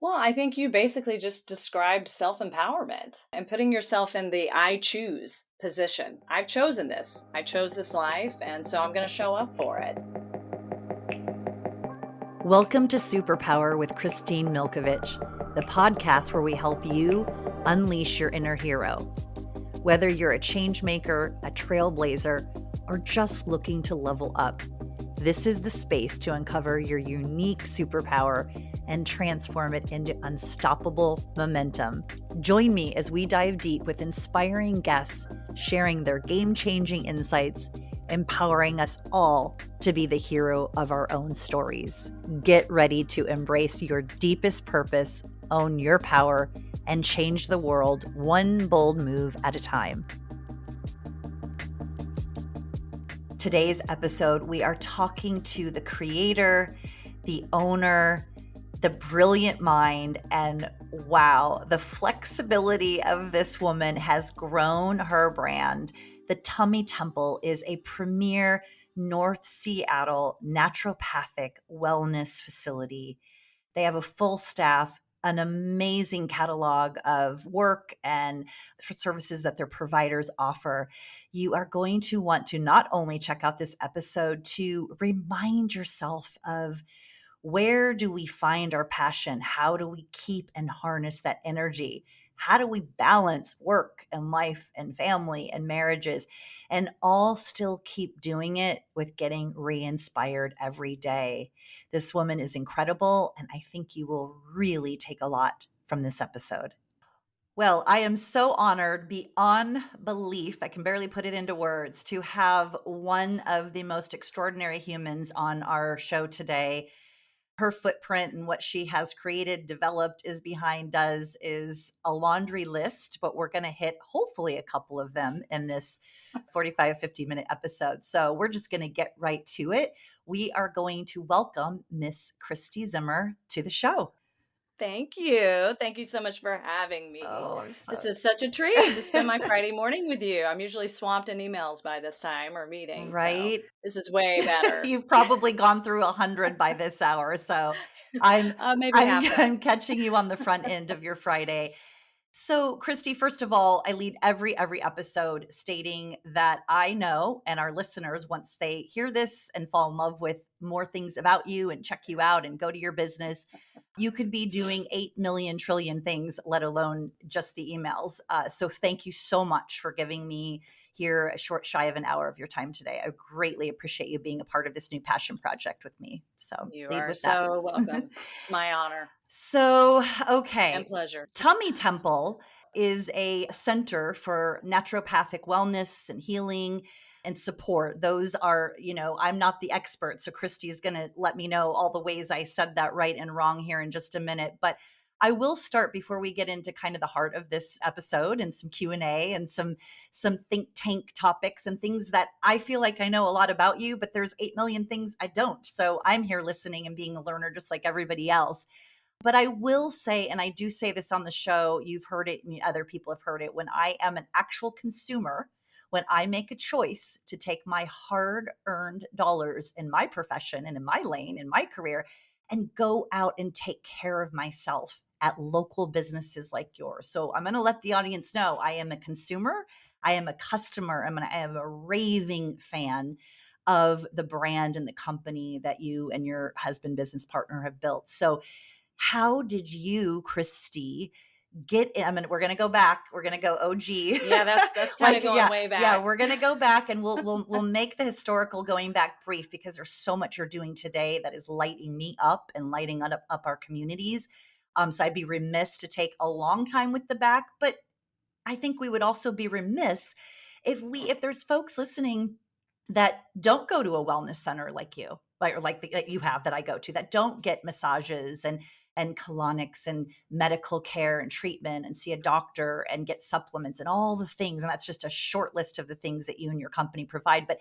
Well, I think you basically just described self-empowerment and putting yourself in the I choose position. I've chosen this. I chose this life, and so I'm going to show up for it. Welcome to Superpower with Kristine Milkovich, the podcast where we help you unleash your inner hero. Whether you're a change maker, a trailblazer, or just looking to level up, this is the space to uncover your unique superpower and transform it into unstoppable momentum. Join me as we dive deep with inspiring guests, sharing their game-changing insights, empowering us all to be the hero of our own stories. Get ready to embrace your deepest purpose, own your power, and change the world one bold move at a time. Today's episode, we are talking to the creator, the owner, the brilliant mind, and wow, the flexibility of this woman has grown her brand. The Tummy Temple is a premier North Seattle naturopathic wellness facility. They have a full staff, an amazing catalog of work and services that their providers offer. You are going to want to not only check out this episode to remind yourself of where do we find our passion? How do we keep and harness that energy? How do we balance work and life and family and marriages and all still keep doing it with getting re-inspired every day? This woman is incredible, and I think you will really take a lot from this episode. Well, I am so honored beyond belief, I can barely put it into words, to have one of the most extraordinary humans on our show today. Her footprint and what she has created, developed, is a laundry list, but we're going to hit hopefully a couple of them in this 45, 50-minute episode. So we're just going to get right to it. We are going to welcome Miss Kristi Zimmer to the show. Thank you. Thank you so much for having me. This is such a treat to spend my Friday morning with you. I'm usually swamped in emails by this time or meetings. Right? So this is way better. You've probably gone through 100 by this hour. So I'm Maybe half that. I'm catching you on the front end of your Friday. So, Kristi, first of all, I lead every episode stating that I know, and our listeners, once they hear this and fall in love with more things about you and check you out and go to your business, you could be doing 8 million trillion things, let alone just the emails. So thank you so much for giving me here a short shy of an hour of your time today. I greatly appreciate you being a part of this new passion project with me. So You lead are with so that. welcome. It's my honor So, okay. and pleasure. Tummy Temple is a center for naturopathic wellness and healing and support. Those are, I'm not the expert, so Kristi is going to let me know all the ways I said that right and wrong here in just a minute. But I will start before we get into kind of the heart of this episode and some Q&A and some think tank topics and things that I feel like I know a lot about you, but there's 8 million things I don't. So I'm here listening and being a learner just like everybody else. But I will say, and I do say this on the show, you've heard it and other people have heard it, when I am an actual consumer, when I make a choice to take my hard-earned dollars in my profession and in my lane, in my career, and go out and take care of myself at local businesses like yours. So I'm going to let the audience know I am a consumer, I am a customer, I am a raving fan of the brand and the company that you and your husband, business partner have built. So how did you, Kristi, get in? I mean, we're going to go back. We're going to go OG. Yeah, that's kind of going way back. Yeah, we're going to go back and we'll make the historical going back brief because there's so much you're doing today that is lighting me up and lighting up our communities. So I'd be remiss to take a long time with the back, but I think we would also be remiss if there's folks listening that don't go to a wellness center like you, or that you have that I go to, that don't get massages and colonics and medical care and treatment and see a doctor and get supplements and all the things. And that's just a short list of the things that you and your company provide. But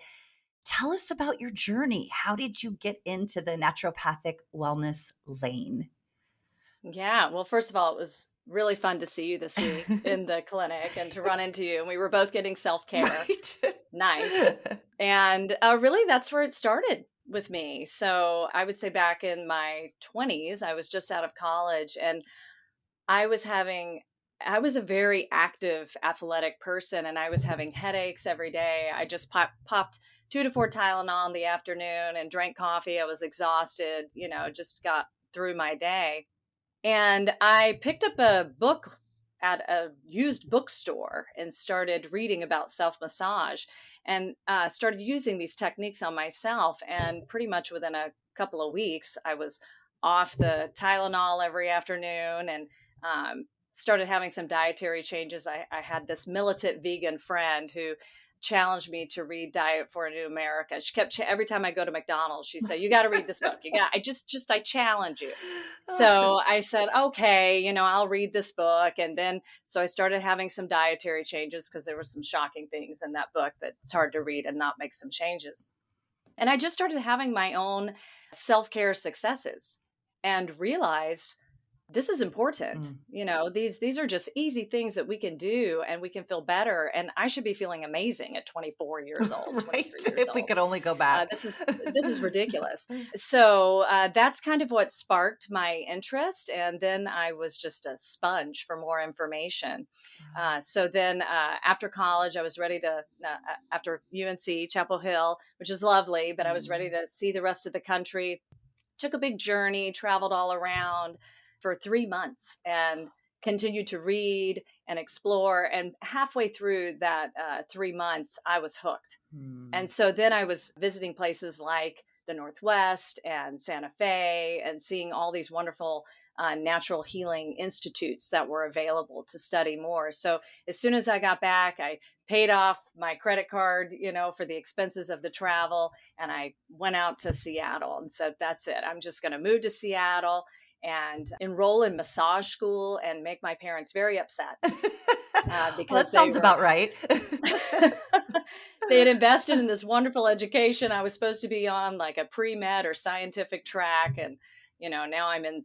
tell us about your journey. How did you get into the naturopathic wellness lane? Yeah. Well, first of all, it was really fun to see you this week in the clinic and to run into you. And we were both getting self-care. Right. Nice. And really, that's where it started with me. So I would say back in my 20s, I was just out of college, and I was having I was a very active, athletic person, and I was having headaches every day. I just popped 2 to 4 Tylenol in the afternoon and drank coffee. I was exhausted, just got through my day. And I picked up a book at a used bookstore and started reading about self massage, and started using these techniques on myself. And pretty much within a couple of weeks, I was off the Tylenol every afternoon, and started having some dietary changes. I had this militant vegan friend who challenged me to read Diet for a New America. She kept every time I go to McDonald's, she said, "You got to read this book. You got. I challenge you." So I said, "Okay, I'll read this book." And then so I started having some dietary changes because there were some shocking things in that book that it's hard to read and not make some changes. And I just started having my own self-care successes and realized this is important. Mm. These are just easy things that we can do, and we can feel better. And I should be feeling amazing at 24 years old, Right. 23 years If we old. could only go back. This is ridiculous. So that's kind of what sparked my interest, and then I was just a sponge for more information. So then after college, I was ready to after UNC Chapel Hill, which is lovely, but I was ready to see the rest of the country. Took a big journey, traveled all around for 3 months, and continued to read and explore. And halfway through that 3 months, I was hooked. Mm. And so then I was visiting places like the Northwest and Santa Fe, and seeing all these wonderful natural healing institutes that were available to study more. So as soon as I got back, I paid off my credit card, for the expenses of the travel. And I went out to Seattle and said, that's it. I'm just going to move to Seattle and enroll in massage school and make my parents very upset Well, because that sounds about right. they had invested in this wonderful education. I was supposed to be on like a pre-med or scientific track. And, now I'm in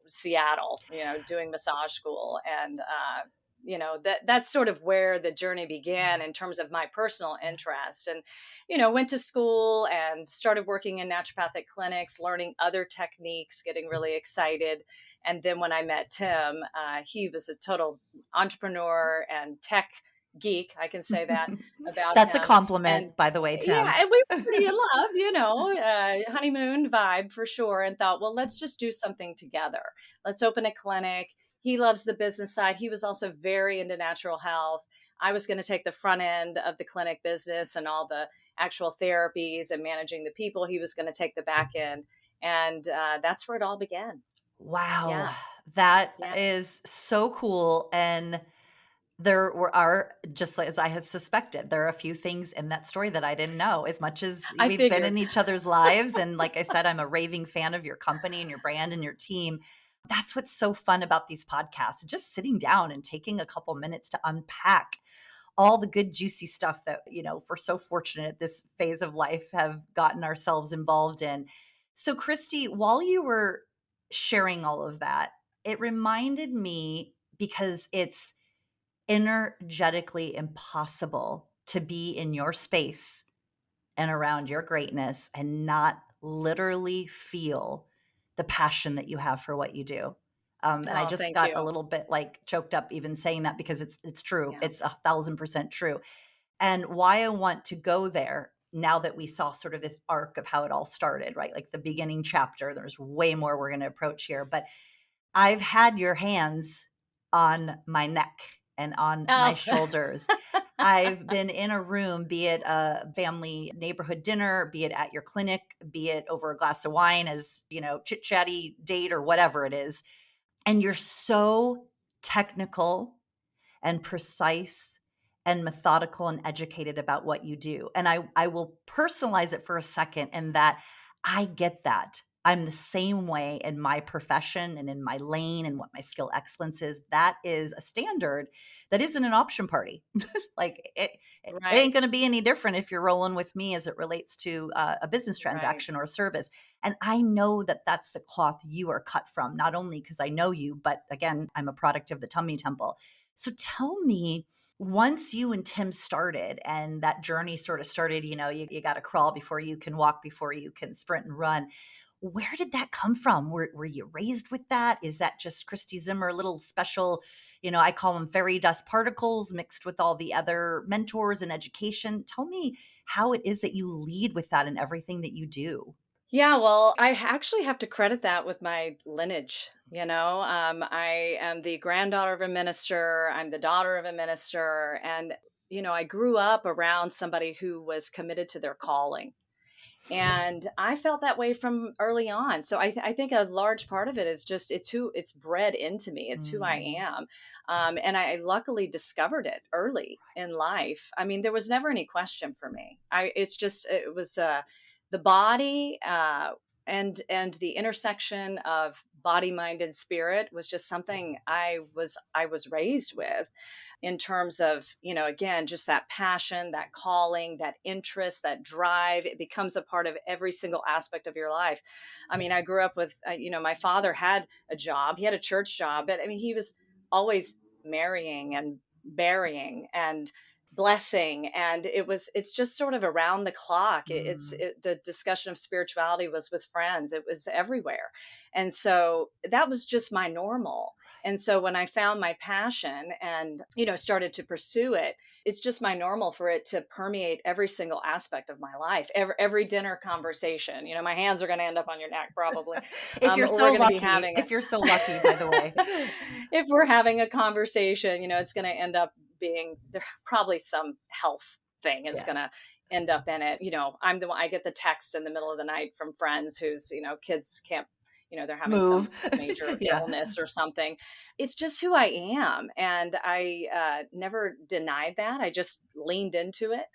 Seattle, doing massage school. And, that's sort of where the journey began in terms of my personal interest. And, went to school and started working in naturopathic clinics, learning other techniques, getting really excited. And then when I met Tim, he was a total entrepreneur and tech geek. I can say that about That's a him. And compliment, by the way, yeah, Tim. and we were pretty in love, honeymoon vibe for sure. And thought, well, let's just do something together. Let's open a clinic. He loves the business side. He was also very into natural health. I was going to take the front end of the clinic business and all the actual therapies and managing the people. He was going to take the back end. And that's where it all began. Wow. Yeah. That Yeah. is so cool. And are, just like as I had suspected, there are a few things in that story that I didn't know. As much as I we've been figured. in each other's lives, and like I said, I'm a raving fan of your company and your brand and your team. That's what's so fun about these podcasts, just sitting down and taking a couple minutes to unpack all the good, juicy stuff that, we're so fortunate at this phase of life have gotten ourselves involved in. So, Kristi, while you were sharing all of that, it reminded me, because it's energetically impossible to be in your space and around your greatness and not literally feel the passion that you have for what you do. And I Oh, just thank got a you. little bit like choked up even saying that, because it's true. Yeah. It's 1,000% true. And why I want to go there, now that we saw sort of this arc of how it all started, right? Like the beginning chapter, there's way more we're going to approach here, but I've had your hands on my neck and on my Oh, shoulders. I've been in a room, be it a family neighborhood dinner, be it at your clinic, be it over a glass of wine as, chit chatty date or whatever it is. And you're so technical and precise and methodical and educated about what you do. And I will personalize it for a second, in that I get that. I'm the same way in my profession and in my lane and what my skill excellence is. That is a standard that isn't an option party. Like it ain't right. going to be any different if you're rolling with me as it relates to a business Right. transaction or a service. And I know that that's the cloth you are cut from, not only because I know you, but again, I'm a product of the Tummy Temple. So tell me, Once you and Tim started and that journey sort of started, you got to crawl before you can walk, before you can sprint and run. Where did that come from? Were you raised with that? Is that just Kristi Zimmer, little special, I call them fairy dust particles mixed with all the other mentors and education? Tell me how it is that you lead with that in everything that you do. Yeah, well, I actually have to credit that with my lineage. I am the granddaughter of a minister. I'm the daughter of a minister. And, I grew up around somebody who was committed to their calling. And I felt that way from early on. So I think a large part of it is just it's bred into me. It's who I Mm, am. And I luckily discovered it early in life. I mean, there was never any question for me. It was the body and the intersection of body, mind, and spirit was just something I was raised with in terms of, again, just that passion, that calling, that interest, that drive. It becomes a part of every single aspect of your life. I mean, I grew up with, my father had a job, he had a church job, but I mean, he was always marrying and burying and blessing. And it's just sort of around the clock. mm. The discussion of spirituality was with friends, it was everywhere. And so that was just my normal. And so when I found my passion and, started to pursue it, it's just my normal for it to permeate every single aspect of my life, every dinner conversation. My hands are going to end up on your neck probably. If you're We're so going to be lucky, having if you're so lucky, by the way. if we're having a conversation, it's going to end up being there, probably some health thing is Yeah. going to end up in it. I'm the one, I get the text in the middle of the night from friends whose, kids can't, they're having Move. some major Yeah. illness or something. It's just who I am. And I never denied that. I just leaned into it.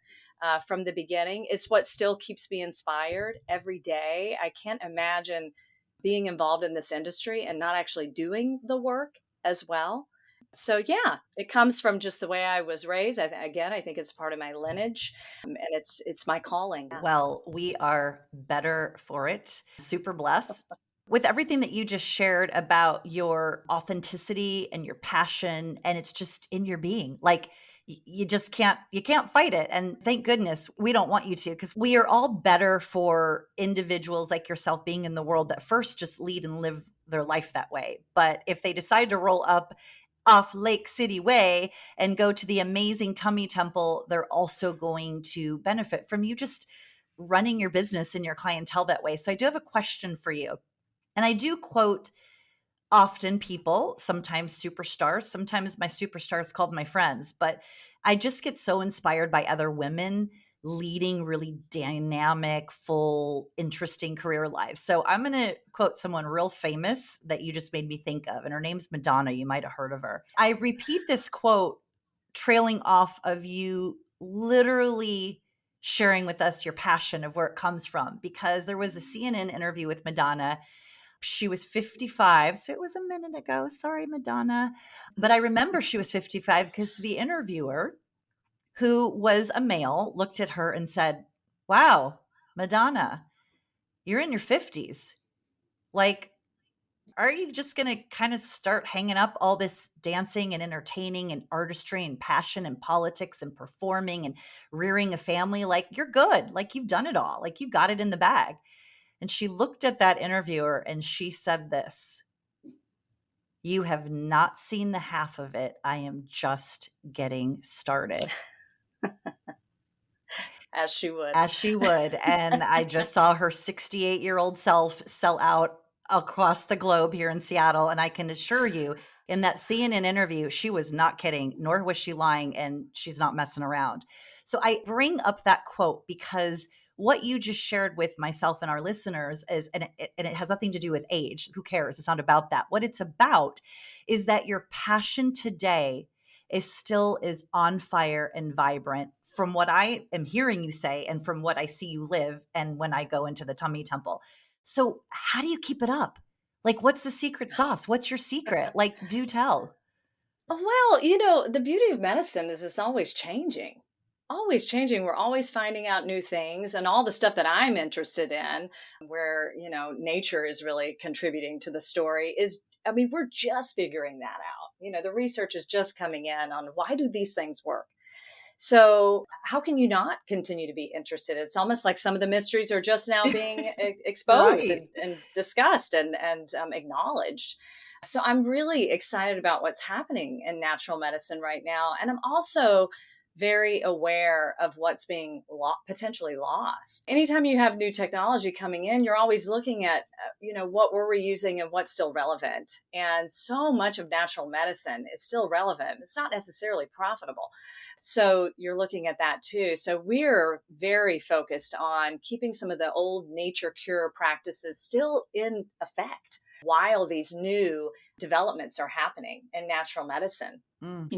From the beginning, it's what still keeps me inspired every day. I can't imagine being involved in this industry and not actually doing the work as well. So yeah, it comes from just the way I was raised. Again, I think it's part of my lineage, and it's my calling. Yeah. Well, we are better for it. Super blessed. With everything that you just shared about your authenticity and your passion, and it's just in your being. Like you just can't fight it. And thank goodness we don't want you to, because we are all better for individuals like yourself being in the world that first just lead and live their life that way. But if they decide to roll up off Lake City Way and go to the amazing Tummy Temple, they're also going to benefit from you just running your business and your clientele that way. So I do have a question for you. And I do quote often people, sometimes superstars, sometimes my superstars called my friends, but I just get so inspired by other women leading really dynamic, full, interesting career lives. So I'm going to quote someone real famous that you just made me think of, and her name's Madonna. You might have heard of her. I repeat this quote trailing off of you literally sharing with us your passion of where it comes from, because there was a CNN interview with Madonna. She was 55, so it was a minute ago. Sorry, Madonna. But I remember she was 55 because the interviewer, who was a male, looked at her and said, "Wow, Madonna, you're in your 50s. Like, are you just going to kind of start hanging up all this dancing and entertaining and artistry and passion and politics and performing and rearing a family? Like, you're good. Like, you've done it all. Like, you got it in the bag." And she looked at that interviewer and she said this: "You have not seen the half of it. I am just getting started." As she would. As she would. And I just saw her 68-year-old self sell out across the globe here in Seattle. And I can assure you, in that CNN interview, she was not kidding, nor was she lying, and she's not messing around. So I bring up that quote because what you just shared with myself and our listeners is, and it has nothing to do with age. Who cares? It's not about that. What it's about is that your passion today is still is on fire and vibrant, from what I am hearing you say and from what I see you live and when I go into the tummy temple. So how do you keep it up? Like, what's the secret sauce? What's your secret? Like, do tell. Well, the beauty of medicine is it's always changing. Always changing. We're always finding out new things, and all the stuff that I'm interested in, where, nature is really contributing to the story is, I mean, we're just figuring that out. The research is just coming in on why do these things work. So how can you not continue to be interested? It's almost like some of the mysteries are just now being exposed Right. and discussed and acknowledged. So I'm really excited about what's happening in natural medicine right now. And I'm also very aware of what's being potentially lost. Anytime you have new technology coming in, you're always looking at, what were we using and what's still relevant. And so much of natural medicine is still relevant. It's not necessarily profitable. So you're looking at that too. So we're very focused on keeping some of the old nature cure practices still in effect while these new developments are happening in natural medicine. Mm.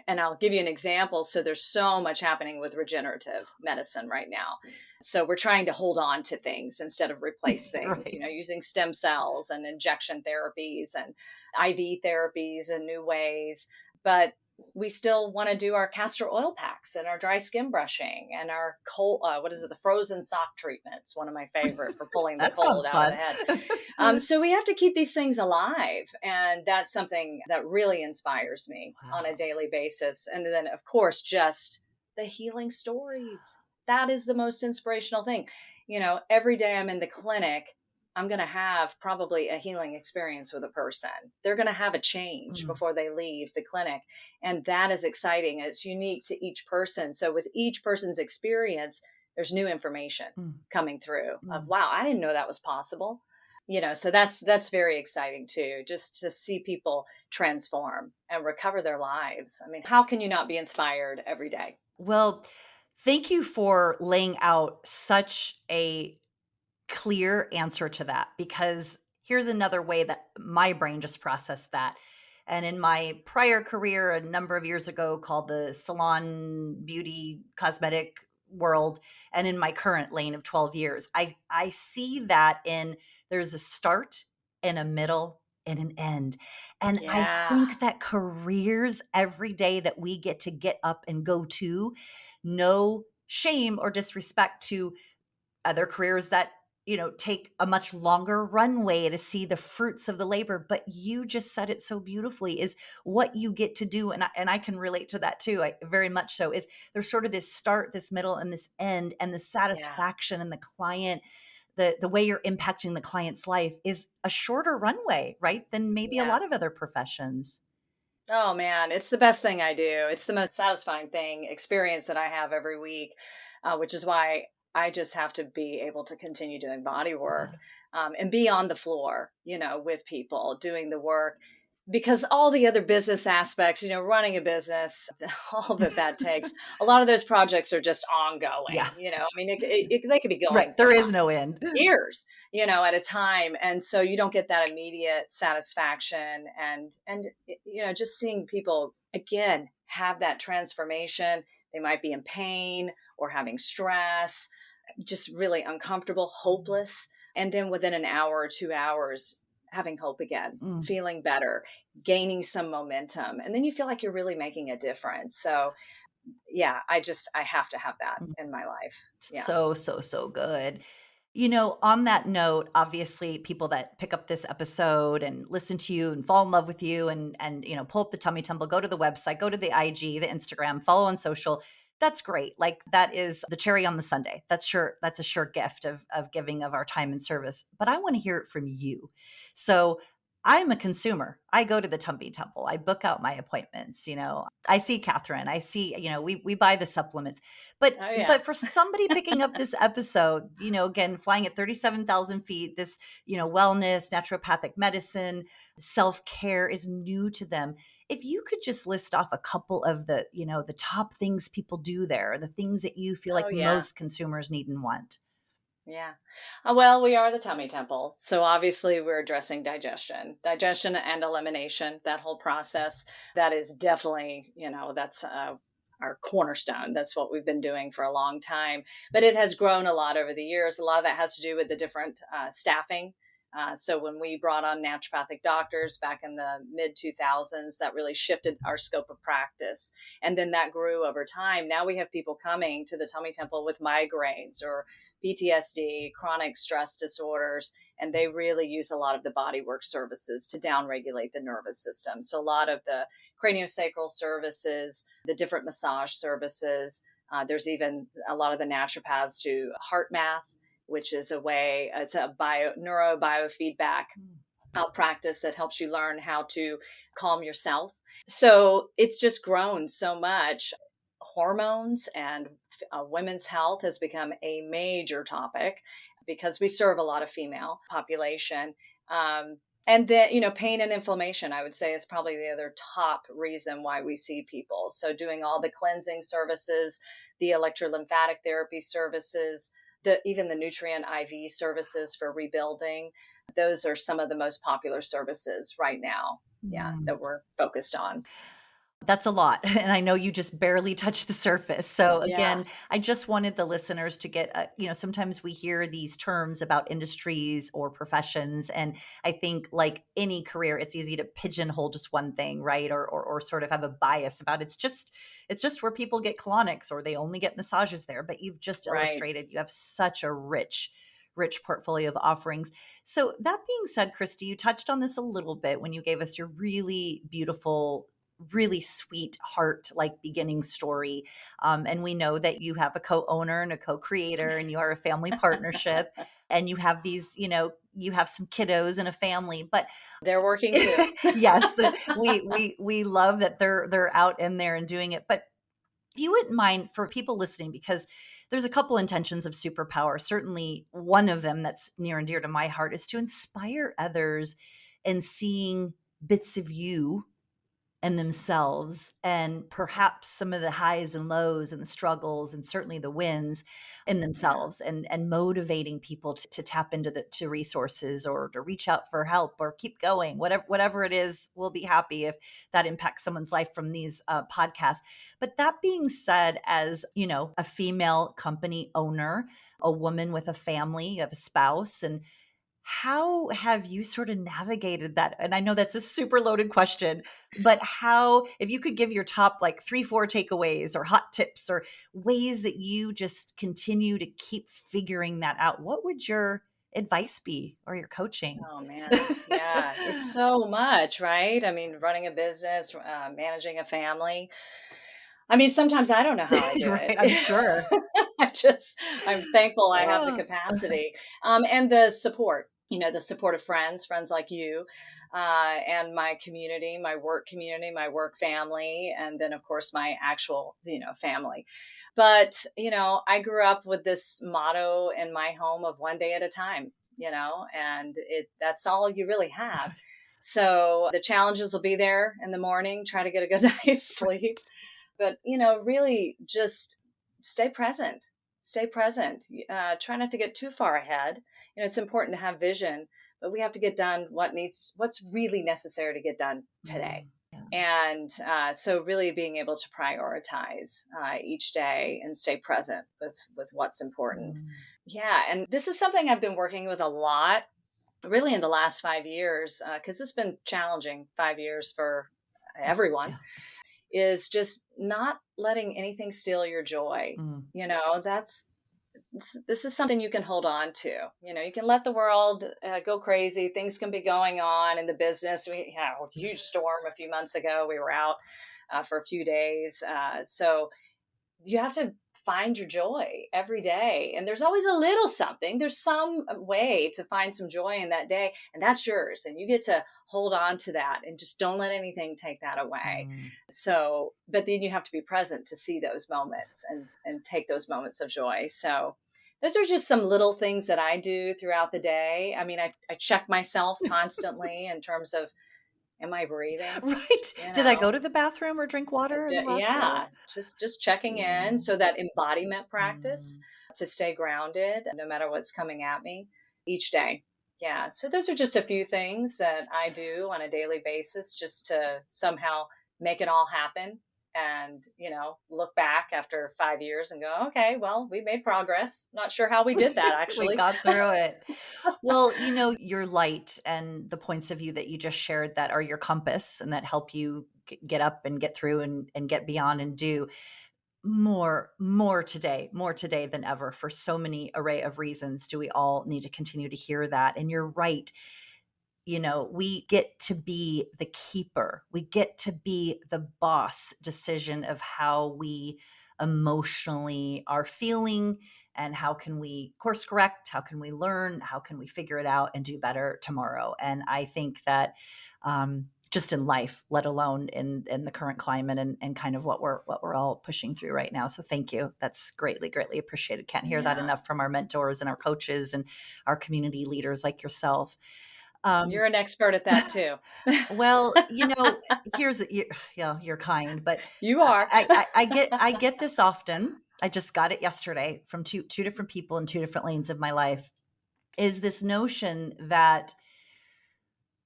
And I'll give you an example. So there's so much happening with regenerative medicine right now. So we're trying to hold on to things instead of replace things, Right. using stem cells and injection therapies and IV therapies in new ways. But we still want to do our castor oil packs and our dry skin brushing and our cold, the frozen sock treatments, one of my favorite for pulling the That cold sounds out of the fun. head. So we have to keep these things alive. And that's something that really inspires me on a Wow. daily basis. And then, of course, just the healing stories. That is the most inspirational thing. Every day I'm in the clinic, I'm going to have probably a healing experience with a person. They're going to have a change Mm, before they leave the clinic. And that is exciting. It's unique to each person. So with each person's experience, there's new information mm, coming through of, mm. wow, I didn't know that was possible. So that's very exciting too, just to see people transform and recover their lives. I mean, how can you not be inspired every day? Well, thank you for laying out such a clear answer to that, because here's another way that my brain just processed that. And in my prior career, a number of years ago, called the salon beauty cosmetic world, and in my current lane of 12 years, I see that in there's a start and a middle and an end. And I Yeah. think that careers every day that we get up and go to, no shame or disrespect to other careers that take a much longer runway to see the fruits of the labor, but you just said it so beautifully, is what you get to do. And I can relate to that too. I very much so. Is there's sort of this start, this middle, and this end, and the Yeah. satisfaction and the client, the way you're impacting the client's life is a shorter runway, right, than maybe a Yeah. lot of other professions. Oh man, it's the best thing I do. It's the most satisfying experience that I have every week, which is why I just have to be able to continue doing body work Yeah. and be on the floor, with people doing the work. Because all the other business aspects, running a business, all that takes, a lot of those projects are just Yeah. ongoing. I mean, they could be going Right. for There is no months, end. years, at a time. And so you don't get that immediate satisfaction and just seeing people again have that transformation. They might be in pain or having stress, just really uncomfortable, hopeless. And then within an hour or 2 hours, having hope again, Mm. feeling better, gaining some momentum. And then you feel like you're really making a difference. So yeah, I have to have that Mm. in my life. Yeah. So, so, so good. On that note, obviously people that pick up this episode and listen to you and fall in love with you and pull up the tummy temple, go to the website, go to the IG, the Instagram, follow on social. That's great. Like that is the cherry on the sundae. That's a sure gift of giving of our time and service. But I want to hear it from you. So I'm a consumer. I go to the tummy temple. I book out my appointments. I see Catherine. I see, we buy the supplements. But Oh yeah. but for somebody picking up this episode, again, flying at 37,000 feet, this, wellness, naturopathic medicine, self-care is new to them. If you could just list off a couple of the top things people do there, the things that you feel Oh like yeah. most consumers need and want. Yeah. Well, we are the tummy temple. So obviously we're addressing digestion and elimination, that whole process. That is definitely, that's our cornerstone. That's what we've been doing for a long time. But it has grown a lot over the years. A lot of that has to do with the different staffing. So when we brought on naturopathic doctors back in the mid 2000s, that really shifted our scope of practice. And then that grew over time. Now we have people coming to the tummy temple with migraines or PTSD, chronic stress disorders, and they really use a lot of the bodywork services to downregulate the nervous system. So a lot of the craniosacral services, the different massage services. There's even a lot of the naturopaths do heart math, which is it's a neurobiofeedback practice that helps you learn how to calm yourself. So it's just grown so much. Hormones and women's health has become a major topic because we serve a lot of female population. And then, pain and inflammation, I would say, is probably the other top reason why we see people. So doing all the cleansing services, the electrolymphatic therapy services, even the nutrient IV services for rebuilding, those are some of the most popular services right now. Yeah, that we're focused on. That's a lot. And I know you just barely touched the surface. So Yeah, again, I just wanted the listeners to get, sometimes we hear these terms about industries or professions. And I think like any career, it's easy to pigeonhole just one thing, right? Or sort of have a bias about it. It's just where people get colonics or they only get massages there. But you've just right. illustrated you have such a rich portfolio of offerings. So that being said, Kristi, you touched on this a little bit when you gave us your really beautiful, really sweet heart like beginning story. And we know that you have a co-owner and a co-creator and you are a family partnership and you have these, you have some kiddos and a family, but They're working too. yes, we love that they're out in there and doing it. But if you wouldn't mind for people listening, because there's a couple intentions of superpower. Certainly one of them that's near and dear to my heart is to inspire others and seeing bits of you and themselves and perhaps some of the highs and lows and the struggles and certainly the wins in Yeah. themselves and motivating people to tap into to resources or to reach out for help or keep going, whatever it is. We'll be happy if that impacts someone's life from these podcasts. But that being said, as a female company owner, a woman with a family, you have a spouse, and how have you sort of navigated that? And I know that's a super loaded question, but how, if you could give your top like 3, 4 takeaways or hot tips or ways that you just continue to keep figuring that out, what would your advice be or your coaching? Oh man. Yeah. It's so much, right? I mean, running a business, managing a family. I mean, sometimes I don't know how I do Right, I'm it. sure. I'm thankful I have the Oh, capacity, and the support, the support of friends like you, and my community, my work family, and then of course my actual, family. But, I grew up with this motto in my home of one day at a time, and that's all you really have. So the challenges will be there in the morning, try to get a good night's sleep, right. but really just stay present. Stay present. Try not to get too far ahead. It's important to have vision, but we have to get done what's really necessary to get done today. Yeah. And so really being able to prioritize each day and stay present with what's important. Mm. Yeah, and this is something I've been working with a lot really in the last 5 years, because it's been challenging 5 years for everyone, Yeah. is just not letting anything steal your joy. Mm. That's this is something you can hold on to. You can let the world go crazy. Things can be going on in the business. We had a huge storm a few months ago. We were out for a few days. So you have to find your joy every day. And there's always a little something. There's some way to find some joy in that day, and that's yours. And you get to hold on to that and just don't let anything take that away. Mm. So, but then you have to be present to see those moments and take those moments of joy. So, those are just some little things that I do throughout the day. I mean, I check myself constantly in terms of, am I breathing? Right. You Did I go know, to the bathroom or drink water in the last hour? yeah, just checking Yeah. in. So that embodiment practice Mm. to stay grounded no matter what's coming at me each day. Yeah. So those are just a few things that I do on a daily basis just to somehow make it all happen and, look back after 5 years and go, okay, well, we made progress. Not sure how we did that We actually. got through it. Well, your light and the points of view that you just shared that are your compass and that help you get up and get through and get beyond and do. more today than ever for so many array of reasons. Do we all need to continue to hear that? And you're right. We get to be the keeper. We get to be the boss decision of how we emotionally are feeling, and how can we course correct? How can we learn? How can we figure it out and do better tomorrow? And I think that just in life, let alone in the current climate and kind of what we're all pushing through right now. So thank you. That's greatly appreciated. Can't hear that Yeah. enough from our mentors and our coaches and our community leaders like yourself. Um, You're an expert at that too. well, here's you're kind, but You are. I get this often. I just got it yesterday from two different people in two different lanes of my life. Is this notion that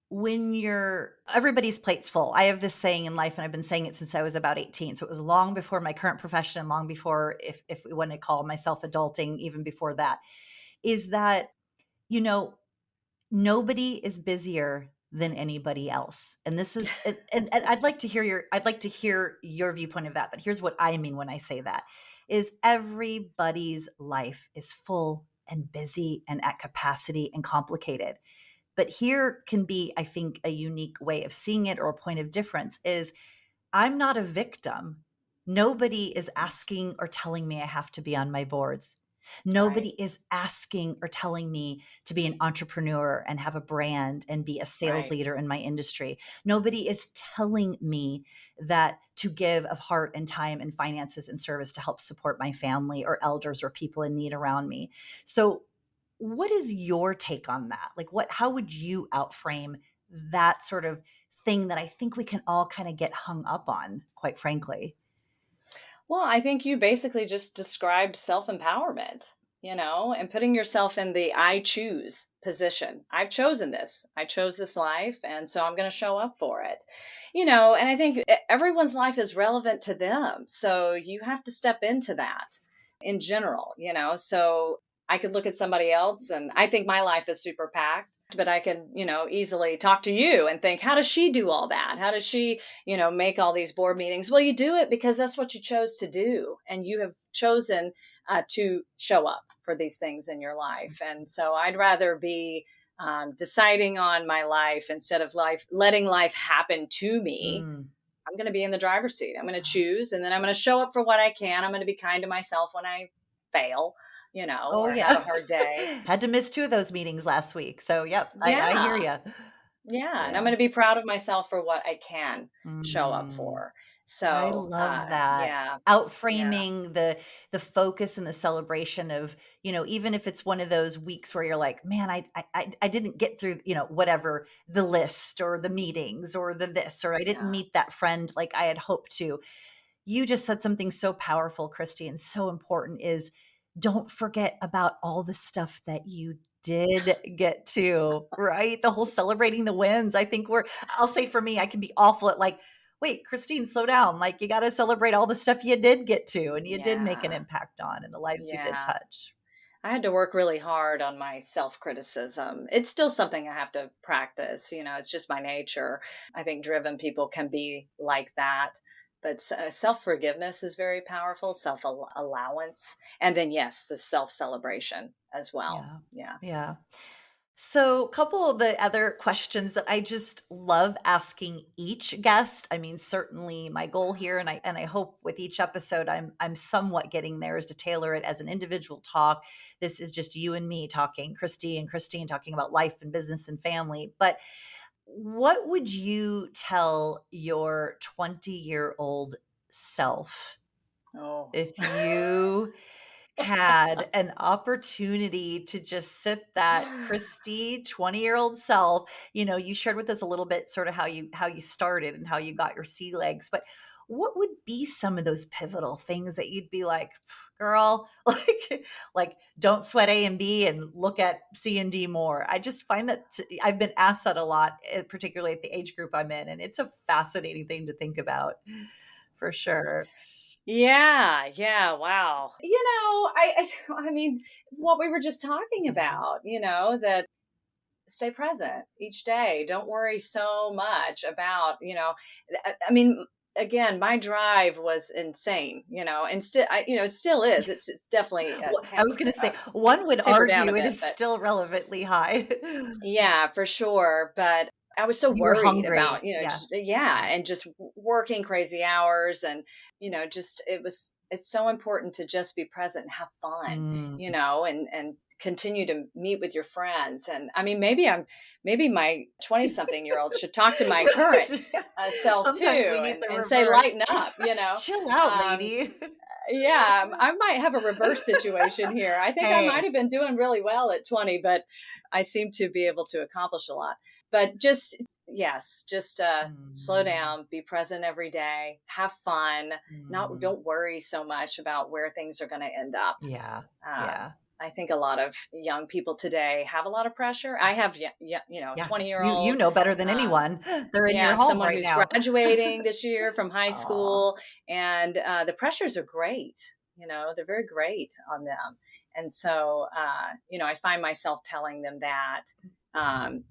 when you're everybody's plate's full. I have this saying in life, and I've been saying it since I was about 18. So it was long before my current profession, long before if we want to call myself adulting, even before that, is that, you know, nobody is busier than anybody else. And this is and I'd like to hear your viewpoint of that. But here's what I mean when I say that is everybody's life is full and busy and at capacity and complicated. But here can be, I think, a unique way of seeing it, or a point of difference is I'm not a victim. Nobody is asking or telling me I have to be on my boards. Right, Nobody is asking or telling me to be an entrepreneur and have a brand and be a sales right. leader in my industry. Nobody is telling me that to give of heart and time and finances and service to help support my family or elders or people in need around me. So, what is your take on that? Like, how would you outframe that sort of thing that I think we can all kind of get hung up on, quite frankly? Well, I think you basically just described self-empowerment, and putting yourself in the I choose position. I've chosen this. I chose this life, and so I'm going to show up for it. And I think everyone's life is relevant to them. So you have to step into that in general. So I could look at somebody else and I think my life is super packed, but I can, easily talk to you and think, how does she do all that? How does she make all these board meetings? Well, you do it because that's what you chose to do. And you have chosen to show up for these things in your life. And so I'd rather be deciding on my life instead of letting life happen to me. Mm. I'm going to be in the driver's seat. I'm going to choose, and then I'm going to show up for what I can. I'm going to be kind to myself when I fail, Oh, or have yeah. a hard day. Had to miss two of those meetings last week. So, yep, I hear Yeah. you. Yeah, and I'm Yeah. gonna be proud of myself for what I can show up Mm. for. I So, love that. yeah, yeah, Outframing the focus and the celebration of, even if it's one of those weeks where you're like, man, I didn't get through, whatever the list or the meetings or the this, or I didn't yeah. meet that friend like I had hoped to. You just said something so powerful, Kristi, and so important is don't forget about all the stuff that you did get to, right? The whole celebrating the wins. I'll say for me, I can be awful at like, wait, Christine, slow down. Like, you got to celebrate all the stuff you did get to and you did make an Yeah, impact on and the lives you did yeah. touch. I had to work really hard on my self-criticism. It's still something I have to practice, it's just my nature. I think driven people can be like that. But self-forgiveness is very powerful, self-allowance, and then yes, the self-celebration as well. Yeah. Yeah. Yeah. So, a couple of the other questions that I just love asking each guest. I mean, certainly my goal here, and I hope with each episode I'm somewhat getting there, is to tailor it as an individual talk. This is just you and me talking, Kristi and Kristine talking about life and business and family. But what would you tell your 20-year-old self Oh. if you had an opportunity to just sit that Kristi 20-year-old self, you shared with us a little bit sort of how you started and how you got your sea legs, but what would be some of those pivotal things that you'd be like, girl, like don't sweat A and B and look at C and D more. I just find that I've been asked that a lot, particularly at the age group I'm in, and it's a fascinating thing to think about for sure. Yeah, yeah, wow. I mean, what we were just talking Yeah. about, that stay present each day. Don't worry so much about, I mean, again, my drive was insane, and still, it still is. It's definitely Well, I was going to say, one would tapered down a argue it bit, is but still relevantly high. yeah, for sure. But I was so You were worried hungry. about, Yeah. just, yeah, Yeah. and just working crazy hours, and just it's so important to just be present and have fun, Mm. and continue to meet with your friends. And I mean, maybe my 20 something year old should talk to my current Right. self Sometimes we too, need and the say, reverse. lighten up. Chill out, Um, lady. yeah, I might have a reverse situation here. I think I might Hey. have been doing really well at 20, but I seem to be able to accomplish a lot. But just, yes, just slow Mm. down, be present every day, have fun, Mm. don't worry so much about where things are going to end up. Yeah. Um, Yeah. I think a lot of young people today have a lot of pressure. I have, Yeah. 20-year You old. know better than Um, anyone. They're in yeah, your home someone right who's now. graduating this year from high Aw. school, and the pressures are great. They're very great on them, and so I find myself telling them that.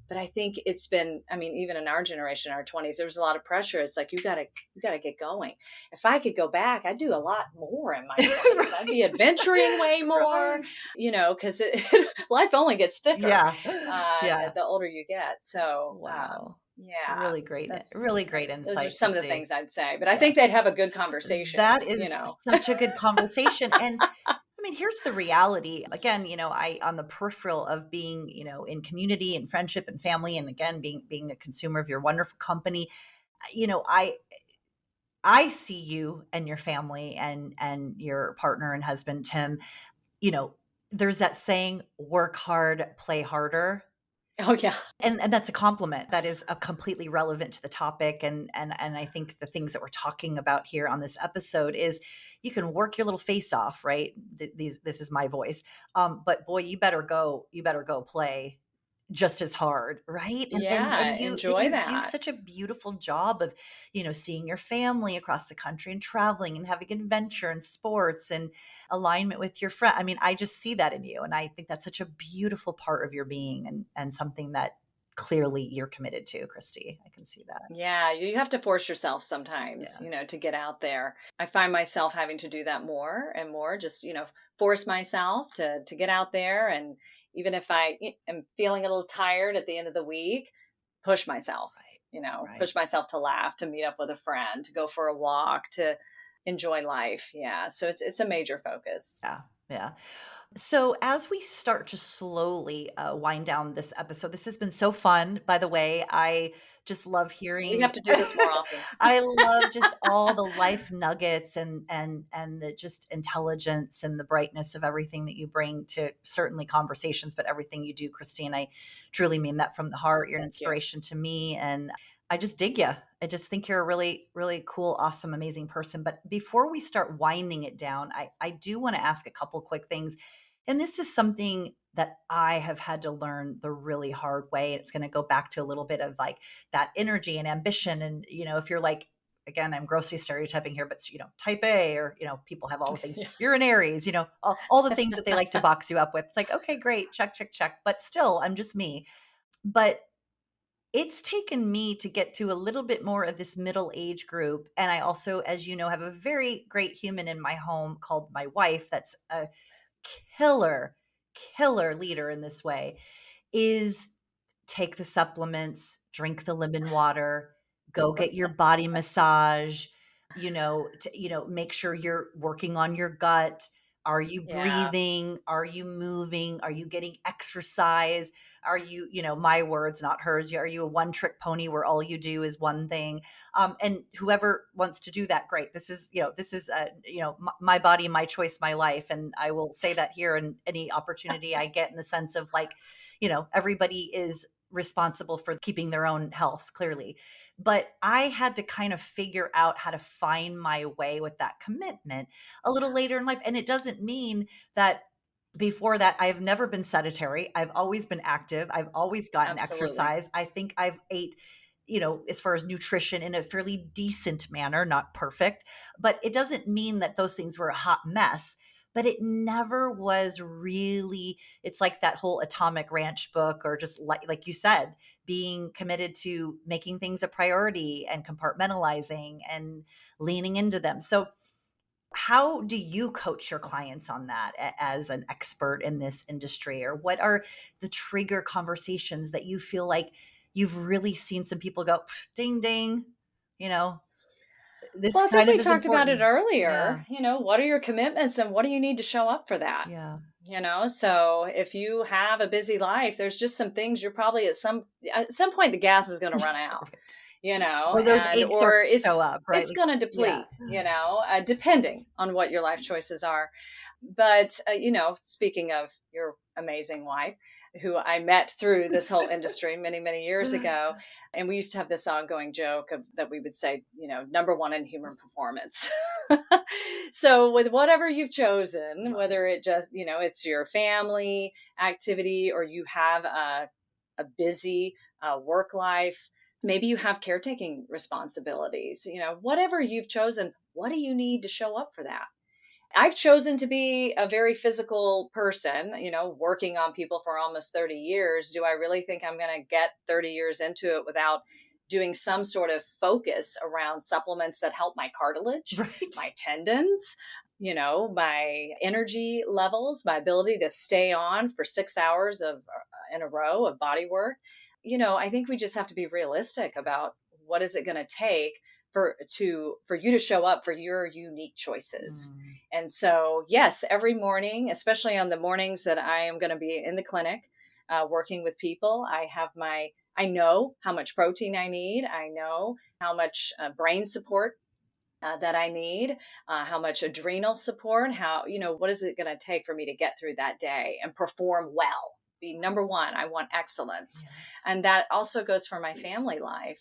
But I think it's been, I mean, even in our generation, our 20s, there was a lot of pressure. It's like you gotta get going. If I could go back, I'd do a lot more in my 20s. I'd be adventuring way more, Right. Because life only gets thicker Yeah. Yeah. the older you get. So, Wow. yeah, Really great, that's really great those are insight, some of the Kristi. things I'd say. But I Yeah. think they'd have a good conversation, That is such a good conversation. And I mean, here's the reality. Again, I on the peripheral of being, in community and friendship and family, and again, being a consumer of your wonderful company, you know, I I see you and your family and your partner and husband, Tim, you know, there's that saying, work hard, play harder. Oh, yeah. And that's a compliment. That is completely relevant to the topic, and I think the things that we're talking about here on this episode is you can work your little face off, right? This is my voice, but boy, you better go play just as hard, right? And Yeah, you enjoy do that. such a beautiful job of seeing your family across the country and traveling and having adventure and sports and alignment with your friend. I mean, I just see that in you, and I think that's such a beautiful part of your being, and something that clearly you're committed to, Kristi. I can see that. Yeah, you have to force yourself sometimes, Yeah. to get out there. I find myself having to do that more and more, just, force myself to get out there. And even if am feeling a little tired at the end of the week, push myself, Right. push Right. myself to laugh, to meet up with a friend, to go for a walk, to enjoy life. Yeah. So it's a major focus. Yeah. Yeah. So, as we start to slowly wind down this episode, this has been so fun, by the way. I just love We hearing. have to do this more often. I love just all the life nuggets and the just intelligence and the brightness of everything that you bring to certainly conversations, but everything you do, Christine. I truly mean that from the heart. You're an Thank you. inspiration to me, and I just dig you. I just think you're a really, really cool, awesome, amazing person. But before we start winding it down, I do want to ask a couple quick things. And this is something that I have had to learn the really hard way. It's going to go back to a little bit of like that energy and ambition. And, if you're like, again, I'm grossly stereotyping here, but, type A, or, people have all the things. Yeah. You're an Aries, all the things that they like to box you up with. It's like, okay, great, check, check, check. But still, I'm just me. But it's taken me to get to a little bit more of this middle age group. And I also, as you know, have a very great human in my home called my wife that's a killer, killer leader in this way, is take the supplements, drink the lemon water, go get your body massage, make sure you're working on your gut. Are you Yeah. breathing? Are you moving? Are you getting exercise? Are you, my words, not hers, are you a one trick pony where all you do is one thing? And whoever wants to do that, great. My body, my choice, my life. And I will say that here in any opportunity I get, in the sense of like, everybody is responsible for keeping their own health, clearly. But I had to kind of figure out how to find my way with that commitment a little Yeah. later in life. And it doesn't mean that before that I've never been sedentary. I've always been active. I've always gotten Absolutely. exercise. I think I've ate, as far as nutrition, in a fairly decent manner, not perfect, but it doesn't mean that those things were a hot mess. but it never was really, it's like that whole Atomic Ranch book, or just like you said, being committed to making things a priority and compartmentalizing and leaning into them. So how do you coach your clients on that as an expert in this industry? Or what are the trigger conversations that you feel like you've really seen some people go, ding, ding, you know, this Well, I think kind we of is talked about it important. Yeah. earlier. What are your commitments and what do you need to show up for that? Yeah. So if you have a busy life, there's just some things you're probably at some point the gas is going to run out, Right. you know, Or those and aches are or show it's up, right? it's Like, going to yeah. deplete, depending on what your life choices are. But speaking of your amazing wife, who I met through this whole industry many, many years ago, and we used to have this ongoing joke that we would say, number one in human performance. So with whatever you've chosen, Love it. whether it just, it's your family activity or you have a busy work life, maybe you have caretaking responsibilities, whatever you've chosen, what do you need to show up for that? I've chosen to be a very physical person, working on people for almost 30 years. Do I really think I'm going to get 30 years into it without doing some sort of focus around supplements that help my cartilage, Right. my tendons, my energy levels, my ability to stay on for 6 hours in a row of body work? I think we just have to be realistic about what is it going to take for you to show up for your unique choices. Mm, And so, yes, every morning, especially on the mornings that I am going to be in the clinic working with people, I know how much protein I need. I know how much brain support that I need, how much adrenal support, what is it going to take for me to get through that day and perform well? Be number one. I want excellence. yeah. And that also goes for my family life.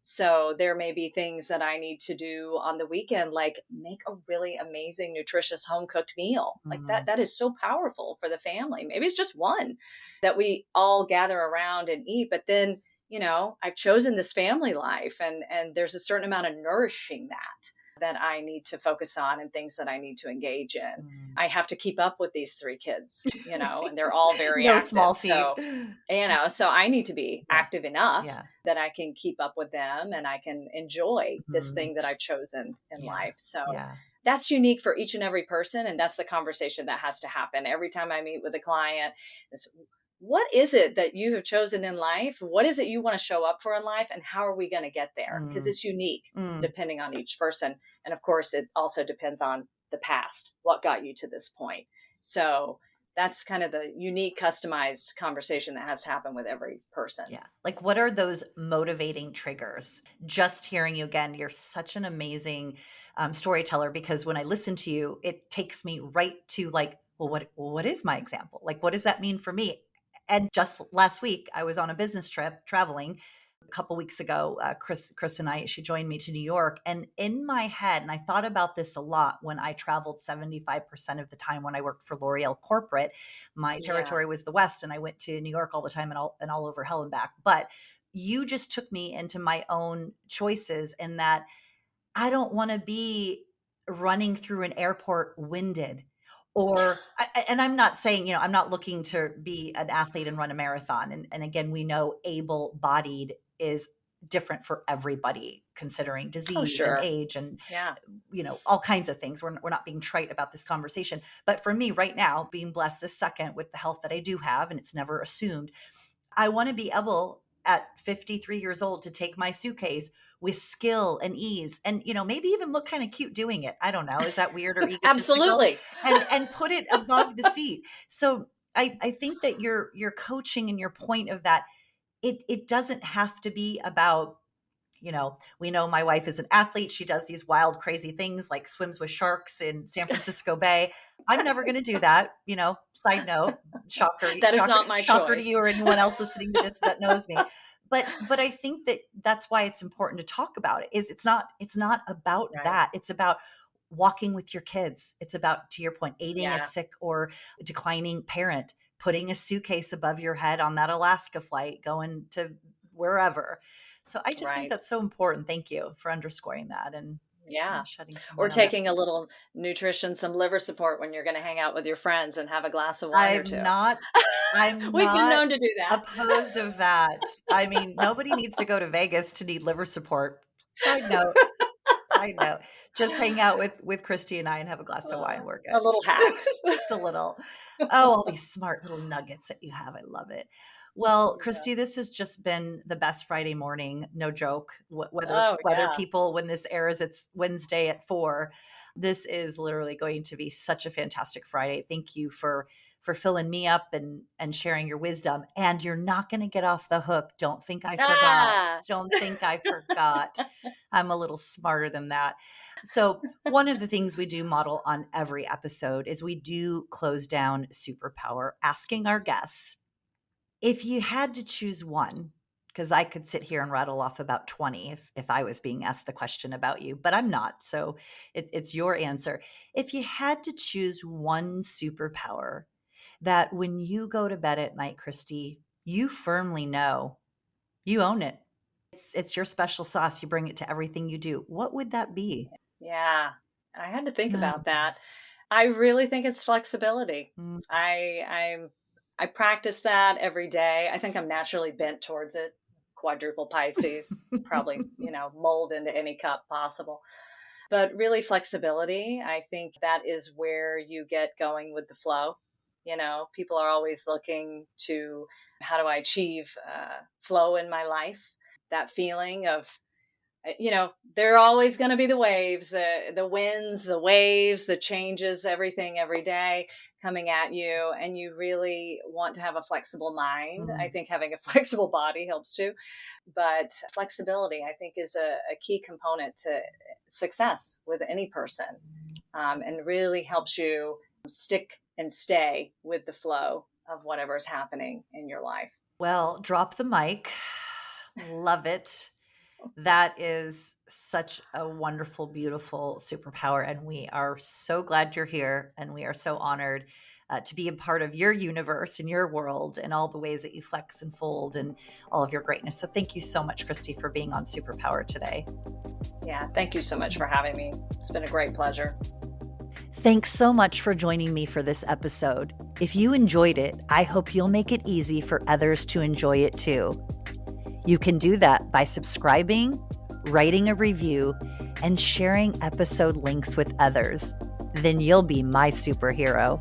So there may be things that I need to do on the weekend, like make a really amazing, nutritious home cooked meal. Like that, Mm, that is so powerful for the family. Maybe it's just one that we all gather around and eat, but then I've chosen this family life and there's a certain amount of nourishing that I need to focus on and things that I need to engage in. mm. I have to keep up with these three kids, and they're all very No active. small feat. So I need to be Yeah. active enough Yeah. that I can keep up with them and I can enjoy this Mhm. thing that I've chosen in Yeah. life. So Yeah. that's unique for each and every person. And that's the conversation that has to happen every time I meet with a client. Is what is it that you have chosen in life? What is it you want to show up for in life? And how are we going to get there? Because Mm, it's unique mm. depending on each person. And of course, it also depends on the past, what got you to this point. So that's kind of the unique, customized conversation that has to happen with every person. Yeah. Like, what are those motivating triggers? Just hearing you again, you're such an amazing storyteller, because when I listen to you, it takes me right to like, well, what is my example? Like, what does that mean for me? And just last week, I was on a business trip traveling. A couple weeks ago, Chris and I, she joined me to New York. And in my head, and I thought about this a lot when I traveled 75% of the time when I worked for L'Oreal Corporate. My Yeah. territory was the West, and I went to New York all the time, and all over hell and back. But you just took me into my own choices, in that I don't want to be running through an airport winded. And I'm not saying, I'm not looking to be an athlete and run a marathon. And again, we know able bodied is different for everybody, considering Oh, disease and sure. age and, Yeah. all kinds of things. We're not being trite about this conversation. But for me right now, being blessed this second with the health that I do have, and it's never assumed, I want to be able at 53 years old to take my suitcase with skill and ease, and maybe even look kind of cute doing it. I don't know, is that weird or egotistical? Absolutely. And put it above the seat. So I think that your coaching and your point of that, it doesn't have to be about, we know my wife is an athlete. She does these wild, crazy things like swims with sharks in San Francisco Bay. I'm never going to do that. Side note, shocker, That is shocker, not my shocker to you choice. or anyone else listening to this that knows me. But I think that that's why it's important to talk about it. It's not about Right. that. It's about walking with your kids. It's about, to your point, aiding a Yeah. sick or declining parent, putting a suitcase above your head on that Alaska flight, going to wherever. So I just think Right. that's so important. Thank you for underscoring that. And Yeah. Shedding some Or light on that. taking a little nutrition, some liver support when you're gonna hang out with your friends and have a glass of wine or I'm 2. not I'm We've been not known to do that. opposed of that. I mean, nobody needs to go to Vegas to need liver support. Side note, side note, just hang out with Kristi and I and have a glass of wine, we're A good. little hack. Just a little. Oh, all these smart little nuggets that you have. I love it. Well, Yeah. Kristi, this has just been the best Friday morning, no joke. Whether Oh, whether yeah. people when this airs, it's Wednesday at 4. This is literally going to be such a fantastic Friday. Thank you for filling me up and sharing your wisdom. And you're not going to get off the hook. Don't think I forgot. Ah! Don't think I forgot. I'm a little smarter than that. So, one of the things we do model on every episode is we do close down superpower, asking our guests if you had to choose one, because I could sit here and rattle off about 20 if I was being asked the question about you, but I'm not. So it's your answer. If you had to choose one superpower that when you go to bed at night, Kristi, you firmly know you own it. It's your special sauce. You bring it to everything you do. What would that be? Yeah. I had to think about Mm, that. I really think it's flexibility. mm, I'm I practice that every day. I think I'm naturally bent towards it. Quadruple Pisces, probably, mold into any cup possible. But really flexibility, I think that is where you get going with the flow. People are always looking to how do I achieve flow in my life? That feeling of there are always going to be the waves, the winds, the waves, the changes, everything every day coming at you. And you really want to have a flexible mind. I mm. think having a flexible body helps too. But flexibility, I think, is a key component to success with any person, and really helps you stick and stay with the flow of whatever's happening in your life. Well, drop the mic. Love it. That is such a wonderful, beautiful superpower. And we are so glad you're here. And we are so honored to be a part of your universe and your world and all the ways that you flex and fold and all of your greatness. So thank you so much, Kristi, for being on Superpower today. Yeah, thank you so much for having me. It's been a great pleasure. Thanks so much for joining me for this episode. If you enjoyed it, I hope you'll make it easy for others to enjoy it too. You can do that by subscribing, writing a review, and sharing episode links with others. Then you'll be my superhero.